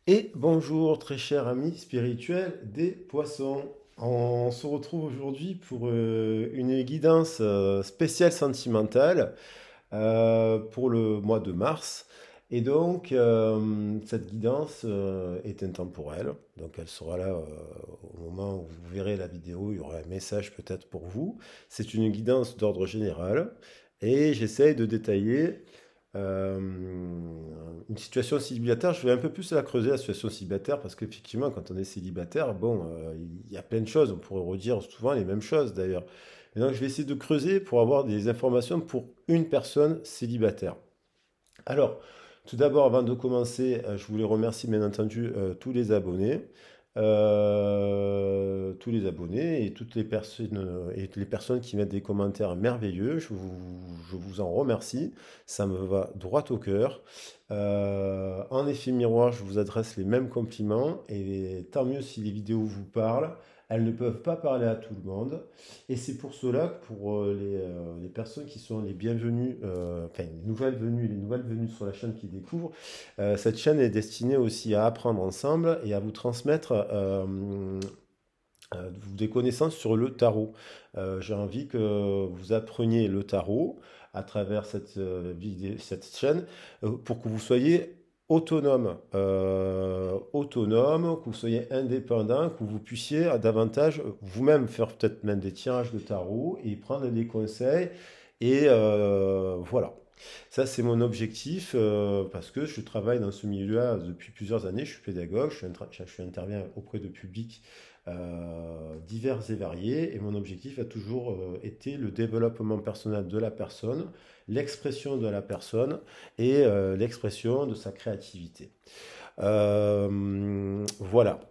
Et bonjour très cher ami spirituel des poissons. On se retrouve aujourd'hui pour une guidance spéciale sentimentale pour le mois de mars. Et donc cette guidance est intemporelle. Donc elle sera là au moment où vous verrez la vidéo. Il y aura un message peut-être pour vous. C'est une guidance d'ordre général. Et j'essaye de détailler euh, une situation célibataire. Je vais un peu plus la creuser, la situation célibataire, parce qu'effectivement, quand on est célibataire, bon, il y a plein de choses. On pourrait redire souvent les mêmes choses d'ailleurs. Et donc, je vais essayer de creuser pour avoir des informations pour une personne célibataire. Alors, tout d'abord, avant de commencer, je voulais remercier bien entendu tous les abonnés et toutes les personnes qui mettent des commentaires merveilleux. Je vous en remercie. Ça me va droit au cœur. En effet miroir, je vous adresse les mêmes compliments et tant mieux si les vidéos vous parlent. Elles ne peuvent pas parler à tout le monde. Et c'est pour cela que pour les personnes qui sont les bienvenues, enfin les nouvelles venues sur la chaîne qui découvrent, cette chaîne est destinée aussi à apprendre ensemble et à vous transmettre des connaissances sur le tarot. J'ai envie que vous appreniez le tarot à travers cette chaîne pour que vous soyez autonome, que vous soyez indépendant, que vous puissiez davantage vous-même faire peut-être même des tirages de tarot et prendre des conseils. Et voilà. Ça, c'est mon objectif parce que je travaille dans ce milieu-là depuis plusieurs années. Je suis pédagogue, j'interviens auprès de publics divers et variés. Et mon objectif a toujours été le développement personnel de la personne, l'expression de la personne et l'expression de sa créativité. Voilà.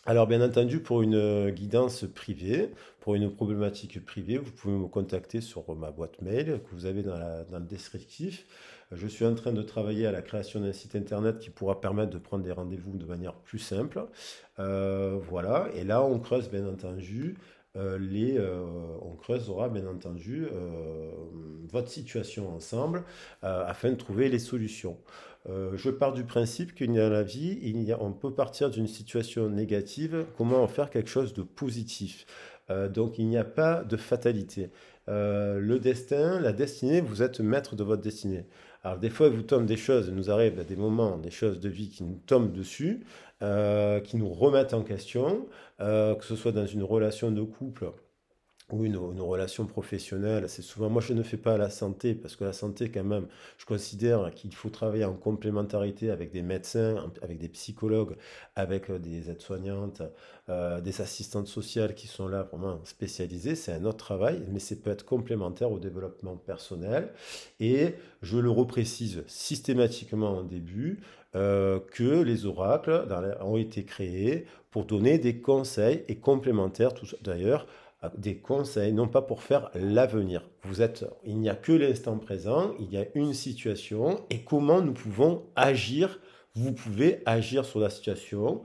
Alors, bien entendu, pour une guidance privée, pour une problématique privée, vous pouvez me contacter sur ma boîte mail que vous avez dans le descriptif. Je suis en train de travailler à la création d'un site internet qui pourra permettre de prendre des rendez-vous de manière plus simple. Voilà. Et là, on creuse, bien entendu, on creusera, bien entendu, votre situation ensemble afin de trouver les solutions. Je pars du principe qu'il y a dans la vie, on peut partir d'une situation négative, comment en faire quelque chose de positif. Donc il n'y a pas de fatalité. Le destin, la destinée, vous êtes maître de votre destinée. Alors des fois, il vous tombe des choses, il nous arrive à des moments, des choses de vie qui nous tombent dessus, qui nous remettent en question, que ce soit dans une relation de couple ou une relation professionnelle, c'est souvent, moi je ne fais pas la santé, parce que la santé quand même, je considère qu'il faut travailler en complémentarité avec des médecins, avec des psychologues, avec des aides-soignantes, des assistantes sociales qui sont là vraiment spécialisées, c'est un autre travail, mais ça peut être complémentaire au développement personnel, et je le reprécise systématiquement au début, que les oracles ont été créés pour donner des conseils et complémentaires, d'ailleurs, des conseils, non pas pour faire l'avenir. Il n'y a que l'instant présent, il y a une situation et comment nous pouvons agir. Vous pouvez agir sur la situation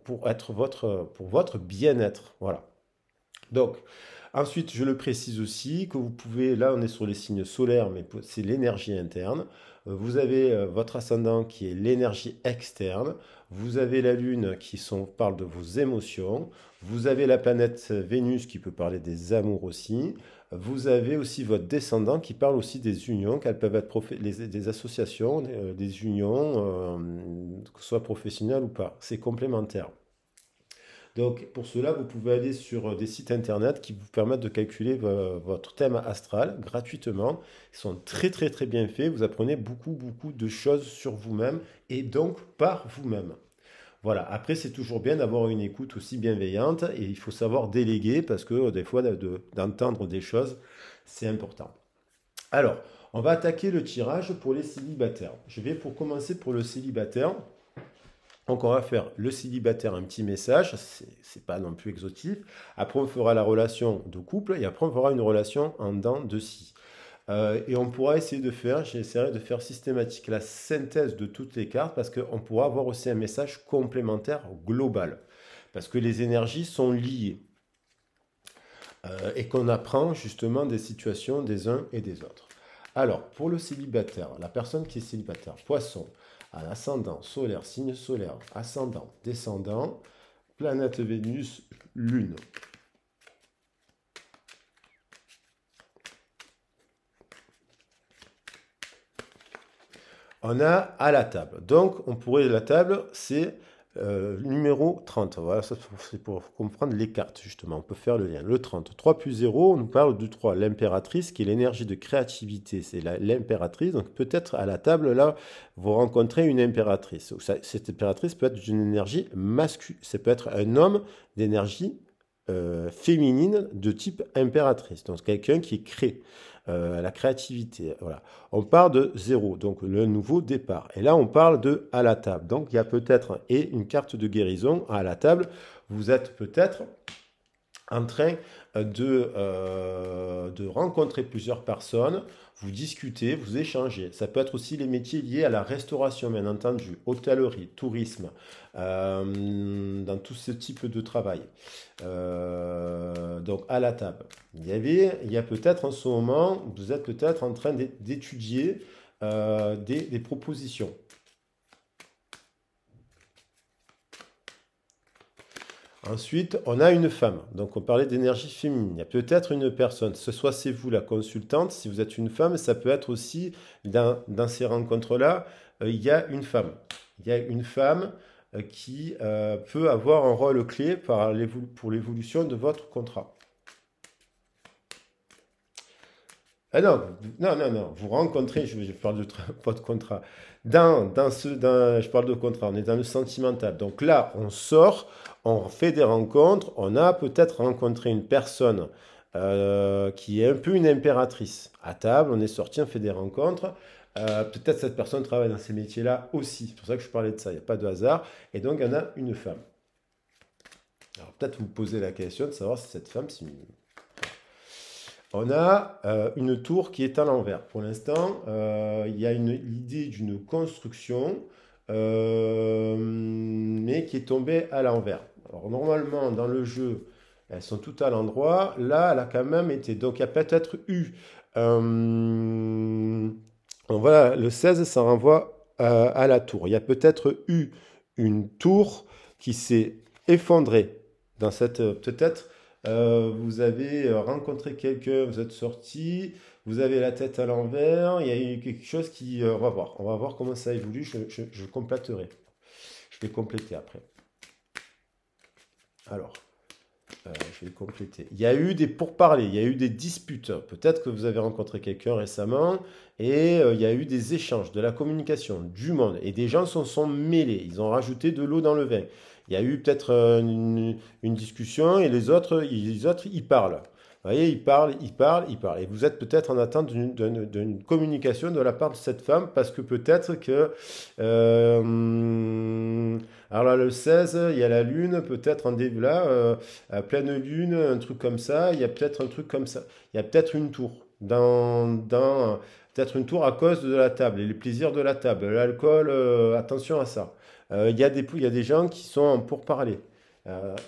pour votre bien-être. Voilà. Donc, ensuite, je le précise aussi que vous pouvez, là on est sur les signes solaires, mais c'est l'énergie interne. Vous avez votre ascendant qui est l'énergie externe. Vous avez la lune parle de vos émotions. Vous avez la planète Vénus qui peut parler des amours aussi. Vous avez aussi votre descendant qui parle aussi des unions, qu'elles peuvent être des associations, des unions, que ce soit professionnelles ou pas. C'est complémentaire. Donc pour cela, vous pouvez aller sur des sites internet qui vous permettent de calculer votre thème astral gratuitement. Ils sont très très très bien faits. Vous apprenez beaucoup beaucoup de choses sur vous-même et donc par vous-même. Voilà, après c'est toujours bien d'avoir une écoute aussi bienveillante et il faut savoir déléguer parce que des fois d'entendre des choses, c'est important. Alors, on va attaquer le tirage pour les célibataires. Je vais pour commencer pour le célibataire. Donc on va faire le célibataire un petit message, c'est pas non plus exotique. Après on fera la relation de couple et après on fera une relation en dents de scie. Et on pourra j'essaierai de faire systématique la synthèse de toutes les cartes parce qu'on pourra avoir aussi un message complémentaire global. Parce que les énergies sont liées et qu'on apprend justement des situations des uns et des autres. Alors, pour le célibataire, la personne qui est célibataire, poisson. ascendant, solaire, signe solaire, ascendant, descendant, planète Vénus, Lune. On a à la table. Donc, on pourrait, la table, c'est numéro 30. Voilà, ça, c'est pour comprendre les cartes, justement. On peut faire le lien. Le 30. 3 plus 0, on nous parle du 3. L'impératrice, qui est l'énergie de créativité. C'est l'impératrice. Donc, peut-être à la table, là, vous rencontrez une impératrice. Cette impératrice peut être d'une énergie masculine. Ça peut être un homme d'énergie féminine de type impératrice. Donc, quelqu'un qui crée. La créativité, voilà. On part de 0, donc le nouveau départ. Et là, on parle de à la table. Donc, il y a peut-être et une carte de guérison à la table. Vous êtes peut-être en train de rencontrer plusieurs personnes, vous discutez, vous échangez. Ça peut être aussi les métiers liés à la restauration, bien entendu, hôtellerie, tourisme, dans tout ce type de travail. Donc à la table. Il y a peut-être en ce moment, vous êtes peut-être en train d'étudier des propositions. Ensuite, on a une femme. Donc, on parlait d'énergie féminine. Il y a peut-être une personne, ce soit c'est vous la consultante, si vous êtes une femme, ça peut être aussi, dans ces rencontres-là, il y a une femme. Il y a une femme qui peut avoir un rôle clé pour l'évolution de votre contrat. Ah non, non, non, non, vous rencontrez, je parle de pas de contrat. Je parle de contrat, on est dans le sentimental. Donc là, on sort, on fait des rencontres, on a peut-être rencontré une personne qui est un peu une impératrice. À table, on est sorti, on fait des rencontres. Peut-être cette personne travaille dans ces métiers-là aussi. C'est pour ça que je parlais de ça, il n'y a pas de hasard. Et donc, il y en a une femme. Alors peut-être vous posez la question de savoir si cette femme, c'est une on a une tour qui est à l'envers. Pour l'instant, il y a l'idée d'une construction, mais qui est tombée à l'envers. Alors normalement, dans le jeu, elles sont toutes à l'endroit. Là, elle a quand même été. Donc il y a peut-être eu. Voilà, le 16, ça renvoie à la tour. Il y a peut-être eu une tour qui s'est effondrée dans cette. Peut-être vous avez rencontré quelqu'un, vous êtes sorti, vous avez la tête à l'envers, il y a eu quelque chose qui... on va voir comment ça évolue, je compléterai. Je vais compléter après. Alors, je vais compléter. Il y a eu des pourparlers, il y a eu des disputes. Peut-être que vous avez rencontré quelqu'un récemment et il y a eu des échanges, de la communication, du monde. Et des gens s'en sont mêlés, ils ont rajouté de l'eau dans le vin. Il y a eu peut-être une discussion et les autres, ils parlent. Vous voyez, ils parlent, ils parlent, ils parlent. Et vous êtes peut-être en attente d'une communication de la part de cette femme parce que peut-être que... alors là, le 16, il y a la lune, peut-être en début là, à pleine lune, un truc comme ça. Il y a peut-être un truc comme ça. Il y a peut-être une tour. Peut-être une tour à cause de la table et les plaisirs de la table. L'alcool, attention à ça. Il y a des gens qui sont pour parler.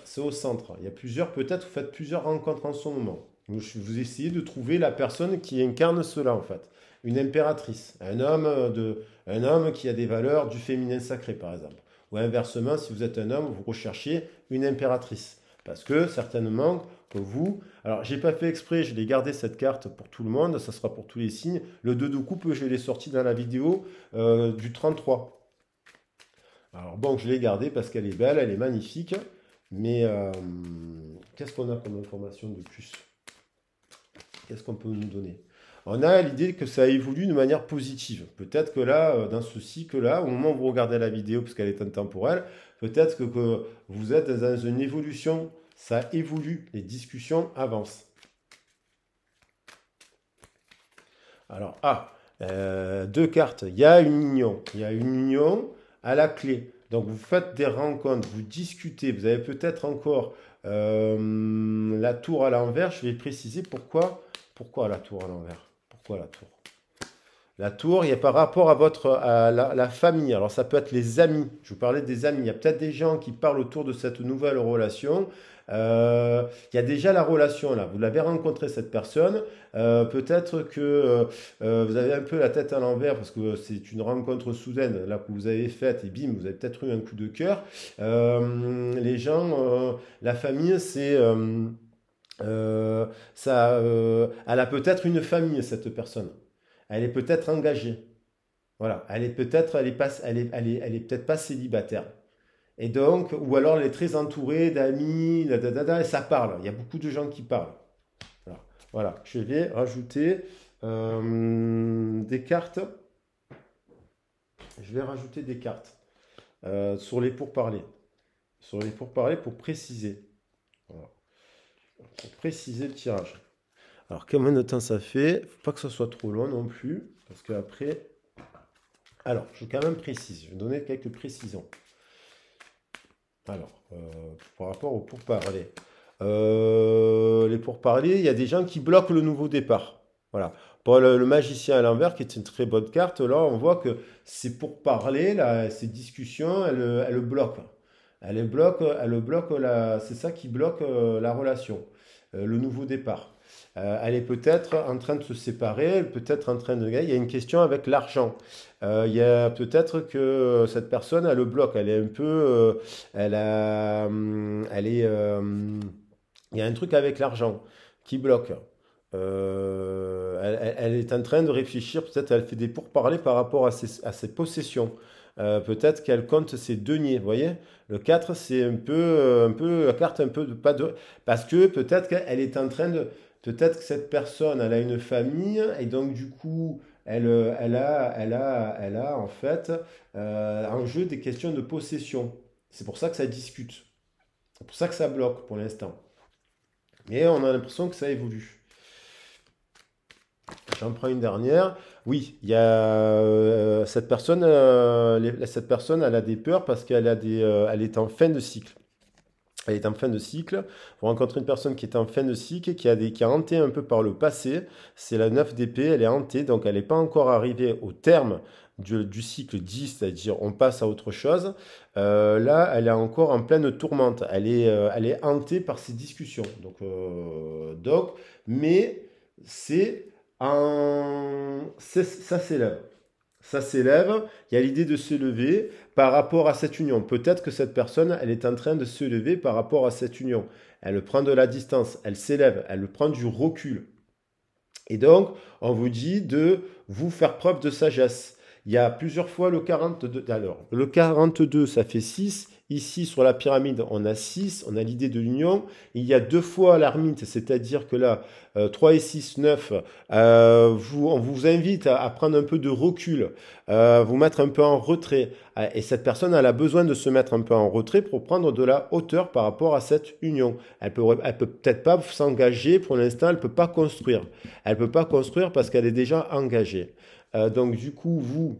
C'est au centre. Il y a plusieurs, peut-être vous faites plusieurs rencontres en ce moment. Vous essayez de trouver la personne qui incarne cela en fait. Une impératrice, un homme qui a des valeurs du féminin sacré par exemple. Ou inversement, si vous êtes un homme, vous recherchez une impératrice. Parce que certainement que vous... Alors, j'ai pas fait exprès, je l'ai gardé cette carte pour tout le monde, ça sera pour tous les signes. Le 2 de coupe, je l'ai sorti dans la vidéo du 33. Alors bon, je l'ai gardée parce qu'elle est belle, elle est magnifique. Mais qu'est-ce qu'on a comme information de plus? Qu'est-ce qu'on peut nous donner? On a l'idée que ça évolue de manière positive. Peut-être que là, dans ce cycle-là, au moment où vous regardez la vidéo, parce qu'elle est intemporelle, peut-être que vous êtes dans une évolution, ça évolue, les discussions avancent. Alors, deux cartes. Il y a une union. Il y a une union à la clé. Donc, vous faites des rencontres, vous discutez. Vous avez peut-être encore la tour à l'envers. Je vais préciser pourquoi la tour à l'envers. Pourquoi la tour? La tour, il y a par rapport à la famille. Alors ça peut être les amis. Je vous parlais des amis. Il y a peut-être des gens qui parlent autour de cette nouvelle relation. Il y a déjà la relation là. Vous l'avez rencontré cette personne. Peut-être que vous avez un peu la tête à l'envers parce que c'est une rencontre soudaine là que vous avez faite et bim, vous avez peut-être eu un coup de cœur. Les gens, la famille, euh, elle a peut-être une famille cette personne. Elle est peut-être engagée. Voilà, elle est peut-être pas célibataire. Et donc, ou alors elle est très entourée d'amis, et ça parle. Il y a beaucoup de gens qui parlent. Voilà, voilà. Je vais rajouter des cartes. Je vais rajouter des cartes sur les pourparlers. Sur les pourparlers pour préciser. Voilà. Pour préciser le tirage. Alors, combien de temps ça fait? Faut pas que ce soit trop long non plus, parce qu'après. Alors, je vais quand même préciser. Je vais donner quelques précisions. Alors, par rapport aux pourparlers. Les pourparlers, il y a des gens qui bloquent le nouveau départ. Voilà. Pour le magicien à l'envers, qui est une très bonne carte, là, on voit que ces pourparlers, là, ces discussions, elles le bloquent. Elle bloque c'est ça qui bloque la relation, le nouveau départ. Elle est peut-être en train de se séparer, peut-être en train de gagner. Il y a une question avec l'argent. Il y a peut-être que cette personne, elle le bloque. Elle est un peu, elle a, elle est, il y a un truc avec l'argent qui bloque. Elle est en train de réfléchir, peut-être elle fait des pourparlers par rapport à ses possessions. Peut-être qu'elle compte ses deniers, vous voyez? Le 4 c'est un peu la carte un peu de pas de parce que peut-être qu'elle est en train de peut-être que cette personne elle a une famille et donc du coup elle a en fait en jeu des questions de possession. C'est pour ça que ça discute. C'est pour ça que ça bloque pour l'instant. Et on a l'impression que ça évolue. J'en prends une dernière. Oui, il y a cette personne, elle a des peurs parce elle est en fin de cycle. Elle est en fin de cycle. Vous rencontrez une personne qui est en fin de cycle, qui a hanté un peu par le passé. C'est la 9 d'épée, elle est hantée, donc elle n'est pas encore arrivée au terme du cycle 10, c'est-à-dire on passe à autre chose. Là, elle est encore en pleine tourmente. Elle est hantée par ces discussions. Donc mais c'est ça s'élève. Ça s'élève, il y a l'idée de se lever par rapport à cette union. Peut-être que cette personne, elle est en train de se lever par rapport à cette union. Elle prend de la distance, elle s'élève, elle prend du recul. Et donc, on vous dit de vous faire preuve de sagesse. Il y a plusieurs fois le 42. Alors, le 42, ça fait 6. Ici, sur la pyramide, on a 6. On a l'idée de l'union. Il y a deux fois l'ermite, c'est-à-dire que là, 3 et 6, 9. On vous invite à prendre un peu de recul, vous mettre un peu en retrait. Et cette personne, elle a besoin de se mettre un peu en retrait pour prendre de la hauteur par rapport à cette union. Elle peut peut-être pas s'engager pour l'instant, elle peut pas construire. Elle peut pas construire parce qu'elle est déjà engagée. Donc du coup,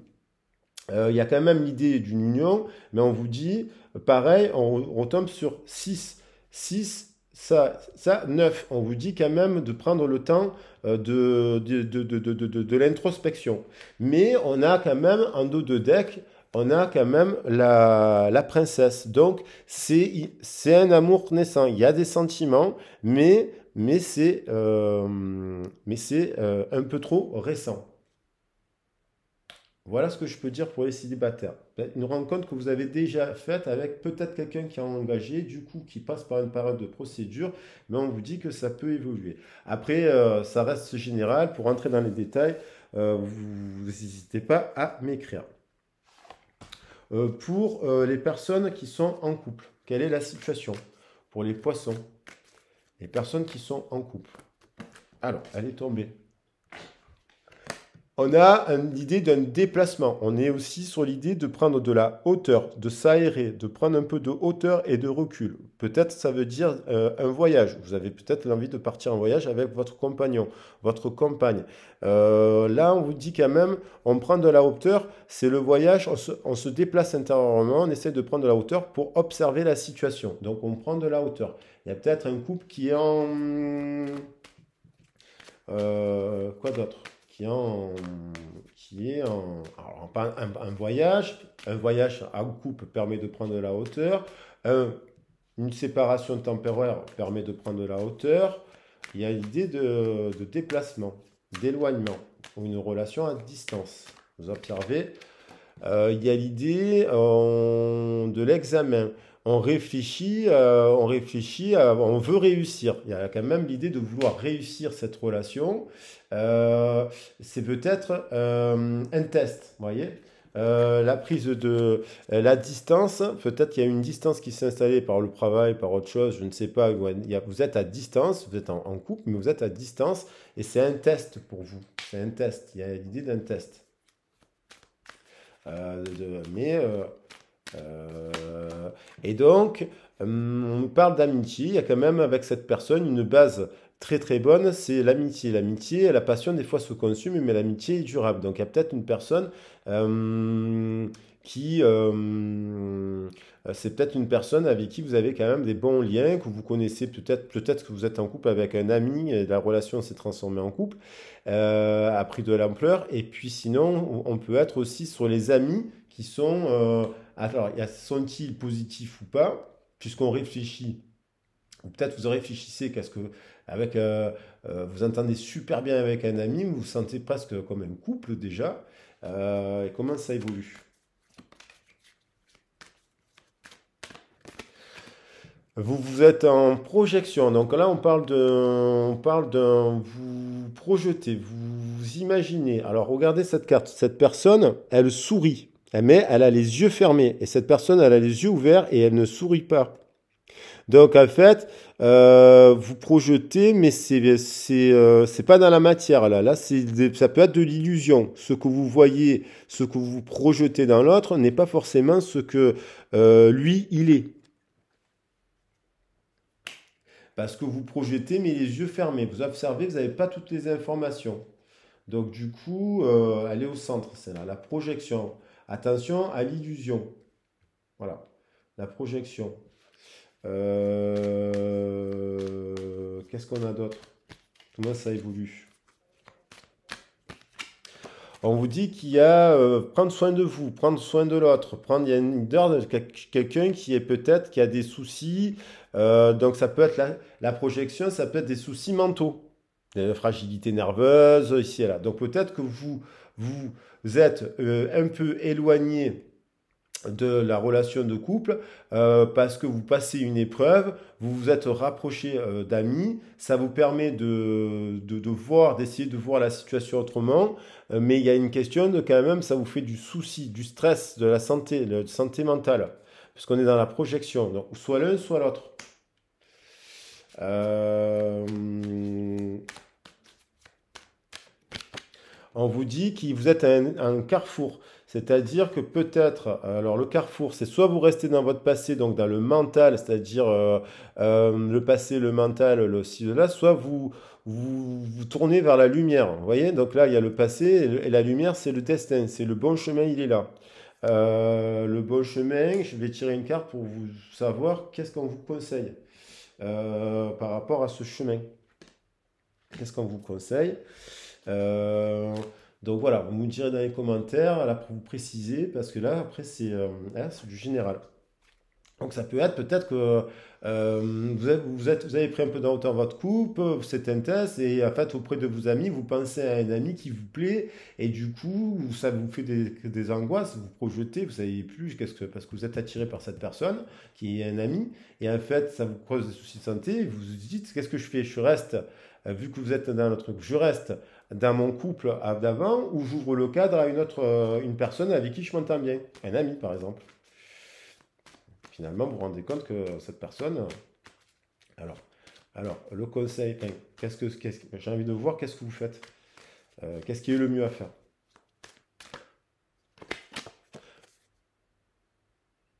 il y a quand même l'idée d'une union, mais on vous dit, pareil, on tombe sur 6, 6, ça, 9. On vous dit quand même de prendre le temps de l'introspection. Mais on a quand même en dos de deck, on a quand même la princesse. Donc c'est un amour naissant. Il y a des sentiments, mais c'est un peu trop récent. Voilà ce que je peux dire pour les célibataires. Une rencontre que vous avez déjà faite avec peut-être quelqu'un qui est engagé, du coup qui passe par une période de procédure, mais on vous dit que ça peut évoluer. Après, ça reste général. Pour entrer dans les détails, vous n'hésitez pas à m'écrire. Pour les personnes qui sont en couple, quelle est la situation? Pour les poissons, les personnes qui sont en couple. Alors, elle est tombée. On a l'idée d'un déplacement. On est aussi sur l'idée de prendre de la hauteur, de s'aérer, de prendre un peu de hauteur et de recul. Peut-être ça veut dire un voyage. Vous avez peut-être l'envie de partir en voyage avec votre compagnon, votre compagne. Là, on vous dit quand même, on prend de la hauteur. C'est le voyage, on se déplace intérieurement, on essaie de prendre de la hauteur pour observer la situation. Donc, on prend de la hauteur. Il y a peut-être un couple qui est en... quoi d'autre? qui est en, alors, pas un voyage en couple permet de prendre de la hauteur, un- une séparation temporaire permet de prendre de la hauteur, il y a l'idée de déplacement, d'éloignement, ou une relation à distance. Vous observez, il y a l'idée de l'examen. On veut réussir. Il y a quand même l'idée de vouloir réussir cette relation. Euh, c'est peut-être un test, vous voyez. La prise de la distance, peut-être qu'il y a une distance qui s'est installée par le travail, par autre chose, je ne sais pas. Vous êtes à distance, vous êtes en couple, mais vous êtes à distance et c'est un test pour vous. C'est un test. Il y a l'idée d'un test. Euh, de- mais euh, et donc, on parle d'amitié. Il y a quand même avec cette personne une base très très bonne, c'est l'amitié. L'amitié, la passion des fois se consume, mais l'amitié est durable. Donc il y a peut-être une personne euh, qui, c'est peut-être une personne avec qui vous avez quand même des bons liens, que vous connaissez peut-être que vous êtes en couple avec un ami, et la relation s'est transformée en couple, a pris de l'ampleur. Et puis sinon, on peut être aussi sur les amis qui sont alors, sont-ils positifs ou pas? Puisqu'on réfléchit, ou peut-être vous réfléchissez qu'est-ce que avec vous entendez super bien avec un ami, vous vous sentez presque comme un couple déjà. Et comment ça évolue? Vous êtes en projection. Donc là, vous projetez, vous imaginez. Alors regardez cette carte. Cette personne, elle sourit. Mais elle a les yeux fermés. Et cette personne, elle a les yeux ouverts et elle ne sourit pas. Donc en fait, vous projetez, mais c'est pas dans la matière là. Là, ça peut être de l'illusion. Ce que vous voyez, ce que vous projetez dans l'autre n'est pas forcément ce que lui il est. Parce que vous projetez, mais les yeux fermés. Vous observez, vous n'avez pas toutes les informations. Donc du coup, elle est au centre, c'est là, la projection. Attention à l'illusion. Voilà, la projection. Qu'est-ce qu'on a d'autre? Comment ça évolue? On vous dit qu'il y a prendre soin de vous, prendre soin de l'autre, il y a une leader de quelqu'un qui est peut-être qui a des soucis. Donc ça peut être la projection, ça peut être des soucis mentaux, des fragilités nerveuses ici et là. Donc peut-être que vous êtes un peu éloigné de la relation de couple parce que vous passez une épreuve, vous vous êtes rapproché d'amis, ça vous permet de voir, d'essayer de voir la situation autrement, mais il y a une question de quand même, ça vous fait du souci, du stress, de la santé mentale, puisqu'on est dans la projection, donc soit l'un, soit l'autre. Euh, on vous dit que vous êtes à un carrefour. C'est-à-dire que peut-être, alors le carrefour, c'est soit vous restez dans votre passé, donc dans le mental, c'est-à-dire le passé, le mental, le ci, le là, soit vous tournez vers la lumière. Vous voyez? Donc là, il y a le passé et la lumière, c'est le destin, c'est le bon chemin, il est là. Le bon chemin, je vais tirer une carte pour vous savoir qu'est-ce qu'on vous conseille par rapport à ce chemin. Qu'est-ce qu'on vous conseille? Euh, donc voilà, vous me direz dans les commentaires, là, pour vous préciser, parce que là, après, c'est du général. Donc ça peut être peut-être que vous avez pris un peu de hauteur dans votre coupe, c'est un test, et en fait, auprès de vos amis, vous pensez à un ami qui vous plaît, et du coup, ça vous fait des angoisses, vous projetez, vous savez plus, parce que vous êtes attiré par cette personne, qui est un ami, et en fait, ça vous cause des soucis de santé, et vous vous dites, qu'est-ce que je fais? Je reste, vu que vous êtes dans le truc, je reste dans mon couple d'avant, ou j'ouvre le cadre à une personne avec qui je m'entends bien, un ami par exemple. Finalement, vous vous rendez compte que cette personne, alors, le conseil, enfin, j'ai envie de voir qu'est-ce que vous faites. Qu'est-ce qui est le mieux à faire?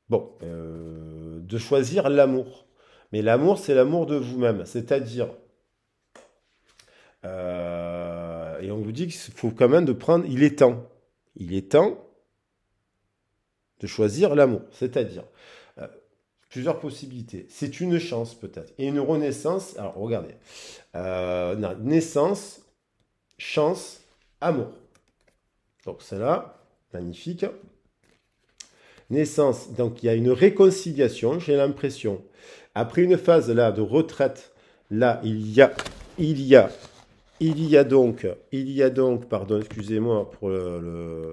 Bon, de choisir l'amour. Mais l'amour, c'est l'amour de vous-même. C'est-à-dire, et on vous dit qu'il faut quand même de prendre, il est temps de choisir l'amour. C'est-à-dire, euh, plusieurs possibilités. C'est une chance peut-être. Et une renaissance, alors regardez, naissance, chance, amour. Donc c'est là, magnifique. Naissance, donc il y a une réconciliation, j'ai l'impression. Après une phase là de retraite, là il y a, il y a donc, pardon, excusez-moi pour la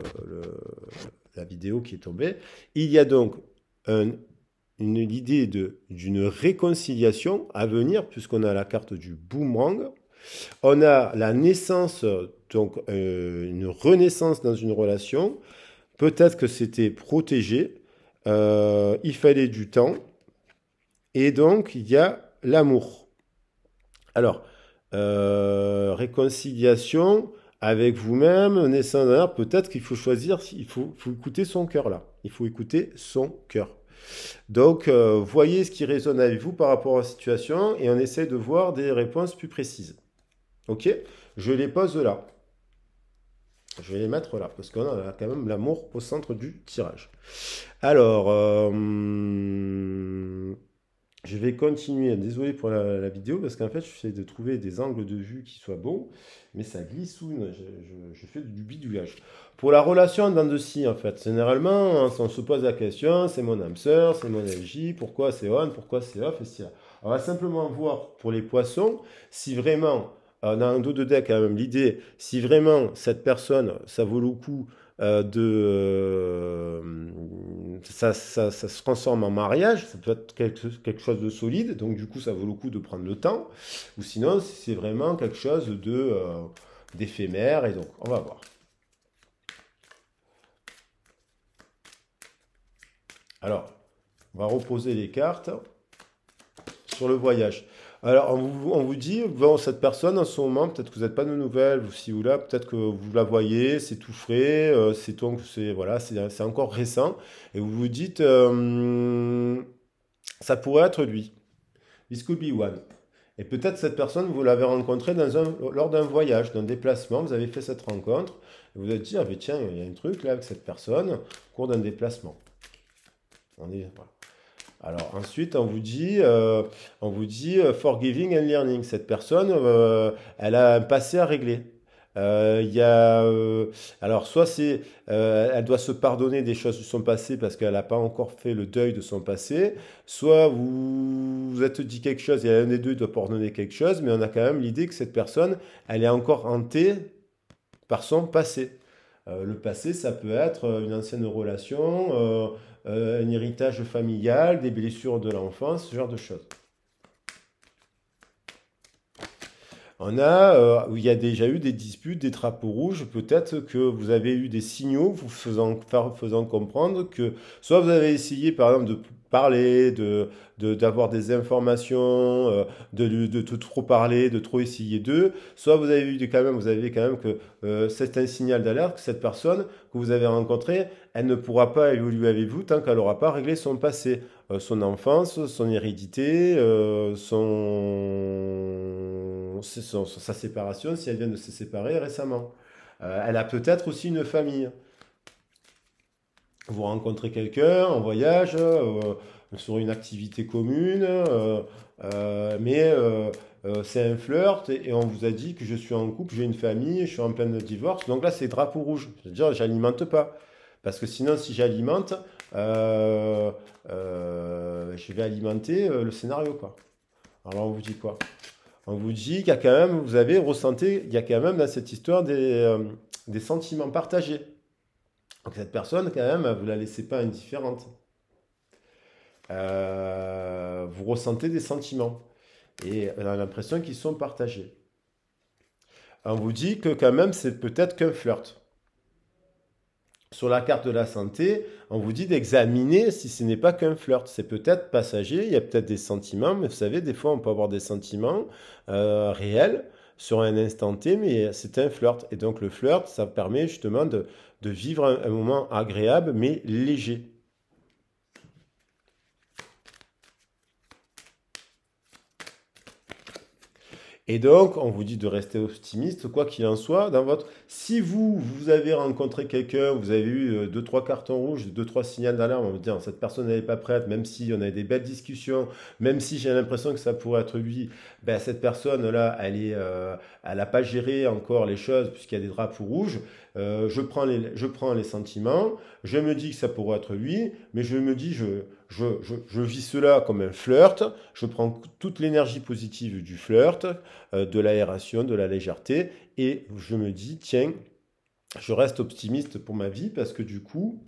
vidéo qui est tombée, il y a donc un- l'idée d'une réconciliation à venir, puisqu'on a la carte du boomerang. On a la naissance, donc une renaissance dans une relation. Peut-être que c'était protégé, il fallait du temps, et donc il y a l'amour. Alors, réconciliation avec vous-même, naissance d'un arbre, peut-être qu'il faut choisir, faut écouter son cœur là. Il faut écouter son cœur. Donc, voyez ce qui résonne avec vous par rapport à la situation et on essaie de voir des réponses plus précises. Ok? Je les pose là. Je vais les mettre là, parce qu'on a quand même l'amour au centre du tirage. Alors, je vais continuer. Désolé pour la vidéo, parce qu'en fait, j'essaie de trouver des angles de vue qui soient bons, mais ça glissouine. Je fais du bidouillage. Pour la relation en dents de scie, en fait, généralement, on se pose la question, c'est mon âme sœur, c'est mon énergie, pourquoi c'est on, pourquoi c'est off, et c'est là. On va simplement voir pour les poissons si vraiment, dans un dos de deck, quand même, l'idée, si vraiment cette personne, ça vaut le coup ça se transforme en mariage, ça peut être quelque chose de solide, donc du coup ça vaut le coup de prendre le temps, ou sinon c'est vraiment quelque chose d'éphémère, et donc on va voir. Alors, on va reposer les cartes sur le voyage. Alors, on vous dit, bon, cette personne, en ce moment, peut-être que vous n'êtes pas de nouvelles, ou ci ou là, peut-être que vous la voyez, c'est tout frais, voilà, c'est encore récent, et vous vous dites, ça pourrait être lui. This could be one. Et peut-être cette personne, vous l'avez rencontrée lors d'un voyage, d'un déplacement, vous avez fait cette rencontre, et vous vous êtes dit, ah ben tiens, il y a un truc là avec cette personne, au cours d'un déplacement. Voilà. Alors ensuite, on vous dit forgiving and learning. Cette personne, elle a un passé à régler. Il y a, alors soit elle doit se pardonner des choses de son passé parce qu'elle n'a pas encore fait le deuil de son passé, soit vous êtes dit quelque chose et un des deux doit pardonner quelque chose, mais on a quand même l'idée que cette personne, elle est encore hantée par son passé. Le passé, ça peut être une ancienne relation, un héritage familial, des blessures de l'enfance, ce genre de choses. Où il y a déjà eu des disputes, des drapeaux rouges. Peut-être que vous avez eu des signaux faisant comprendre que soit vous avez essayé, par exemple, de parler, d'avoir des informations, de trop parler, de trop essayer d'eux, soit vous avez quand même que c'est un signal d'alerte que cette personne que vous avez rencontrée, elle ne pourra pas évoluer avec vous tant qu'elle n'aura pas réglé son passé, son enfance, son hérédité, sa séparation, si elle vient de se séparer récemment. Elle a peut-être aussi une famille. Vous rencontrez quelqu'un en voyage, sur une activité commune, c'est un flirt et on vous a dit que je suis en couple, j'ai une famille, je suis en plein divorce. Donc là, c'est drapeau rouge. C'est-à-dire, j'alimente pas. Parce que sinon, si j'alimente, euh, je vais alimenter le scénario, quoi. Alors, on vous dit quoi? On vous dit qu'il y a quand même, vous avez ressenti, il y a quand même dans cette histoire des sentiments partagés. Donc cette personne, quand même, vous la laissez pas indifférente. Vous ressentez des sentiments et on a l'impression qu'ils sont partagés. On vous dit que quand même, c'est peut-être qu'un flirt. Sur la carte de la santé, on vous dit d'examiner si ce n'est pas qu'un flirt. C'est peut-être passager, il y a peut-être des sentiments, mais vous savez, des fois, on peut avoir des sentiments réels sur un instant T, mais c'est un flirt. Et donc, le flirt, ça permet justement de vivre un moment agréable, mais léger. Et donc, on vous dit de rester optimiste, quoi qu'il en soit, dans votre... Si vous avez rencontré quelqu'un, vous avez eu deux, trois cartons rouges, deux, trois signaux d'alarme, on vous dit, ah, cette personne n'est pas prête, même si on a des belles discussions, même si j'ai l'impression que ça pourrait être lui, ben, cette personne-là, elle n'a pas géré encore les choses puisqu'il y a des drapeaux rouges. Je prends les sentiments, je me dis que ça pourrait être lui, mais je me dis, je vis cela comme un flirt, je prends toute l'énergie positive du flirt, de l'aération, de la légèreté, et je me dis, tiens, je reste optimiste pour ma vie parce que du coup,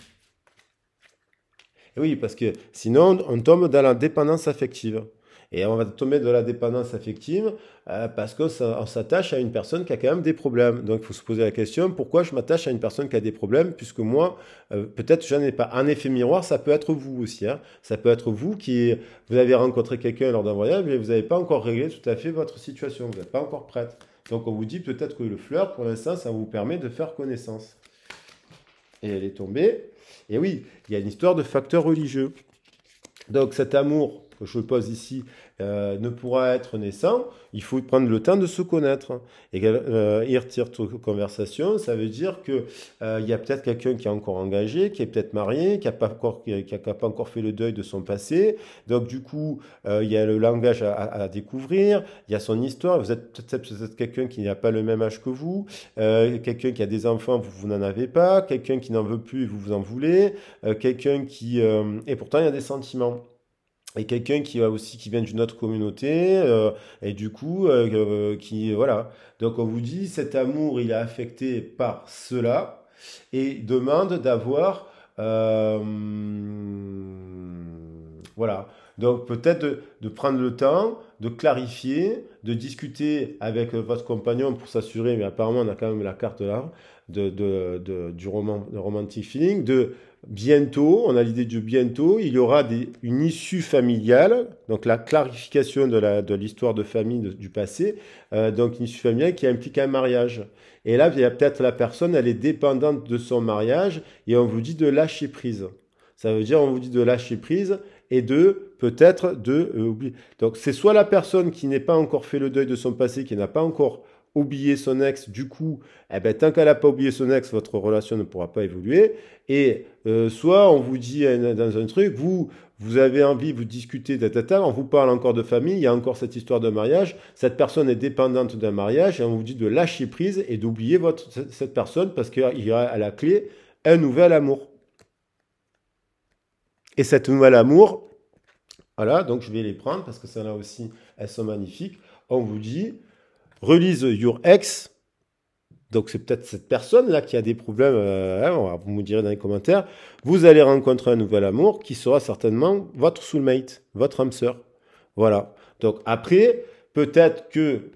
oui, parce que sinon on tombe dans la dépendance affective. Et on va tomber dans la dépendance affective parce qu'on s'attache à une personne qui a quand même des problèmes. Donc il faut se poser la question, pourquoi je m'attache à une personne qui a des problèmes, puisque moi, peut-être je n'en ai pas. Un effet miroir, ça peut être vous aussi, hein. Ça peut être vous qui, vous avez rencontré quelqu'un lors d'un voyage, mais vous n'avez pas encore réglé tout à fait votre situation, vous n'êtes pas encore prête. Donc on vous dit peut-être que le flirt, pour l'instant, ça vous permet de faire connaissance. Et elle est tombée. Et oui, il y a une histoire de facteur religieux. Donc cet amour que je pose ici ne pourra être naissant, il faut prendre le temps de se connaître. Et retire toute conversation, ça veut dire que il y a peut-être quelqu'un qui est encore engagé, qui est peut-être marié, qui a pas encore fait le deuil de son passé. Donc du coup, il y a le langage à découvrir, il y a son histoire. Vous êtes peut-être quelqu'un qui n'a pas le même âge que vous, quelqu'un qui a des enfants, vous n'en avez pas, quelqu'un qui n'en veut plus, vous en voulez, quelqu'un qui... et pourtant, il y a des sentiments. Et quelqu'un qui a aussi qui vient d'une autre communauté et du coup qui voilà. Donc on vous dit cet amour il est affecté par cela et demande d'avoir voilà. Donc peut-être de prendre le temps de clarifier, de discuter avec votre compagnon pour s'assurer, mais apparemment on a quand même la carte là du romantic feeling, de bientôt, on a l'idée de bientôt, il y aura une issue familiale, donc la clarification de l'histoire de famille du passé, donc une issue familiale qui implique un mariage. Et là, il y a peut-être la personne, elle est dépendante de son mariage, et on vous dit de lâcher prise. Ça veut dire, on vous dit de lâcher prise et de peut-être de oublier. Donc c'est soit la personne qui n'est pas encore fait le deuil de son passé, qui n'a pas encore oublié son ex, du coup, eh ben, tant qu'elle n'a pas oublié son ex, votre relation ne pourra pas évoluer. Et soit on vous dit dans un truc, vous avez envie, vous discutez, on vous parle encore de famille, il y a encore cette histoire de mariage, cette personne est dépendante d'un mariage, et on vous dit de lâcher prise et d'oublier cette personne parce qu'il y a à la clé un nouvel amour. Et cet nouvel amour, voilà, donc je vais les prendre parce que celles-là aussi, elles sont magnifiques. On vous dit, release your ex. Donc c'est peut-être cette personne-là qui a des problèmes, vous me direz dans les commentaires. Vous allez rencontrer un nouvel amour qui sera certainement votre soulmate, votre âme sœur. Voilà. Donc après, peut-être que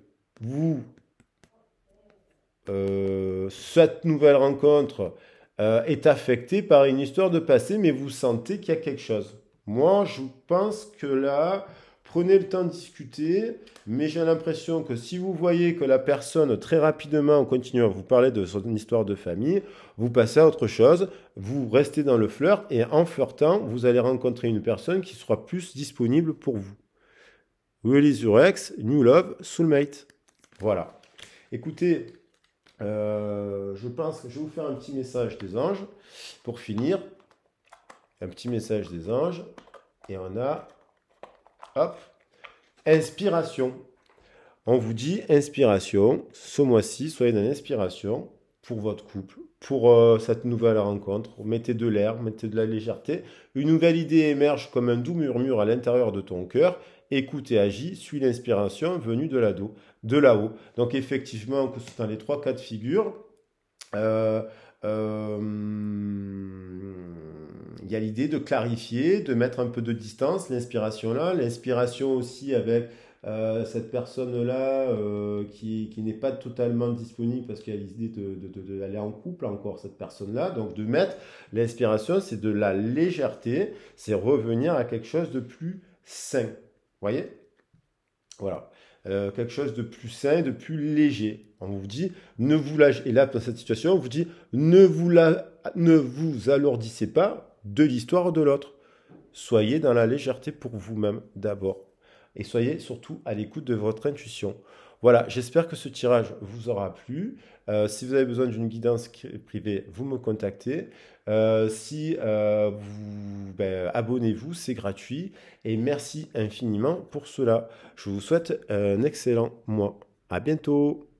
cette nouvelle rencontre est affectée par une histoire de passé, mais vous sentez qu'il y a quelque chose. Moi, je pense que là, prenez le temps de discuter, mais j'ai l'impression que si vous voyez que la personne, très rapidement, on continue à vous parler de son histoire de famille, vous passez à autre chose, vous restez dans le flirt, et en flirtant, vous allez rencontrer une personne qui sera plus disponible pour vous. Release your ex, new love, soulmate. Voilà. Écoutez, je pense que je vais vous faire un petit message des anges pour finir. Un petit message des anges. Et on a, hop, inspiration. On vous dit inspiration. Ce mois-ci, soyez dans l'inspiration pour votre couple, pour cette nouvelle rencontre. Mettez de l'air, mettez de la légèreté. Une nouvelle idée émerge comme un doux murmure à l'intérieur de ton cœur. Écoute et agis, suis l'inspiration venue de là-haut. Donc effectivement, que ce soit dans les trois cas de figure, euh, euh, il y a l'idée de clarifier, de mettre un peu de distance, l'inspiration là, l'inspiration aussi avec cette personne-là qui n'est pas totalement disponible parce qu'il y a l'idée d'aller en couple encore, cette personne-là. Donc de mettre l'inspiration, c'est de la légèreté, c'est revenir à quelque chose de plus sain. Vous voyez? Voilà. Quelque chose de plus sain, de plus léger. On vous dit, ne vous lâchez. Et là, dans cette situation, on vous dit, ne vous alourdissez pas de l'histoire de l'autre. Soyez dans la légèreté pour vous-même d'abord. et soyez surtout à l'écoute de votre intuition. Voilà, j'espère que ce tirage vous aura plu. Si vous avez besoin d'une guidance privée, vous me contactez. Si vous abonnez-vous, c'est gratuit. Et merci infiniment pour cela. Je vous souhaite un excellent mois. À bientôt.